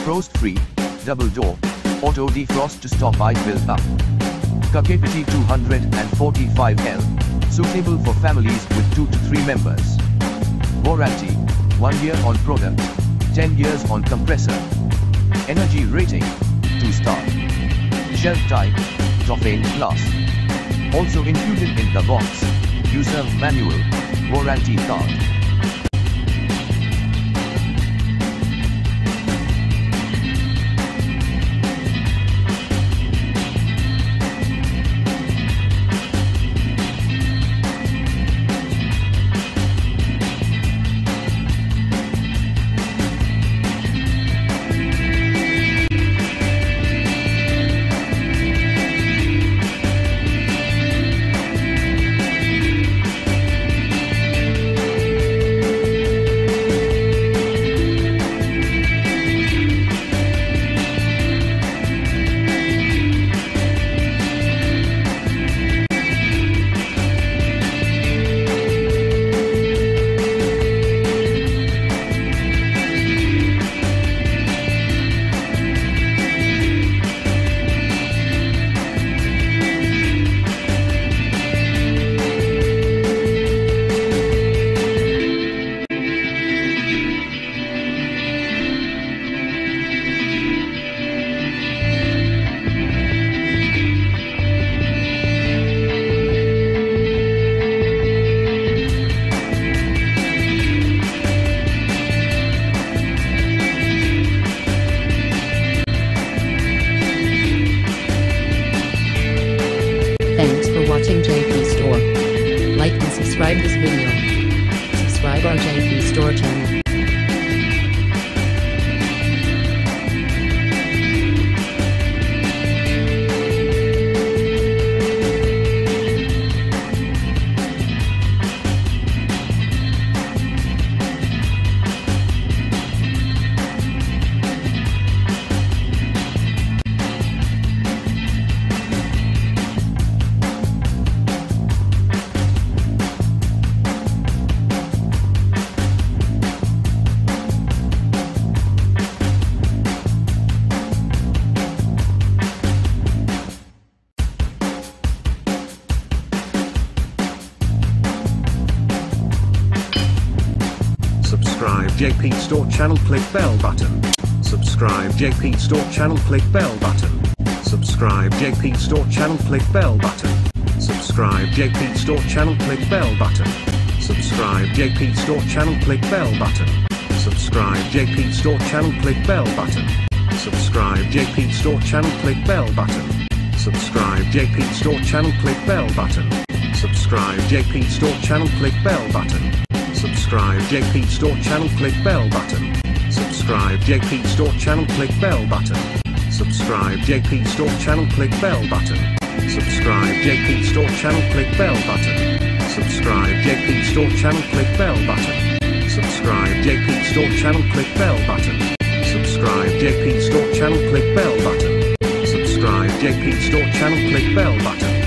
frost-free, double-door, auto defrost to stop ice build-up. Capacity 245L, suitable for families with 2 to 3 members. Warranty, 1 year on product, 10 years on compressor. Energy rating, 2-star. Shelf type, Tophane Plus. Also included in the box, user manual, warranty card. Thanks for watching JP Store. Like and subscribe this video. Subscribe our JP Store channel. Subscribe JP Store channel, click bell button. Subscribe JP Store channel, click bell button. Subscribe JP Store channel, click bell button. Subscribe JP Store channel, click bell button. Subscribe JP Store channel, click bell button. Subscribe JP Store channel, click bell button. Subscribe JP Store channel, click bell button. Subscribe JP Store channel, click bell button. Subscribe JP Store channel, click bell button. Subscribe JP Store channel, click bell button. Subscribe JP Store channel, click bell button. Subscribe JP Store channel, click bell button. Subscribe JP Store channel, click bell button. Subscribe JP Store channel, click bell button. Subscribe JP Store channel, click bell button. Subscribe JP Store channel, click bell button. Subscribe JP Store channel, click bell button.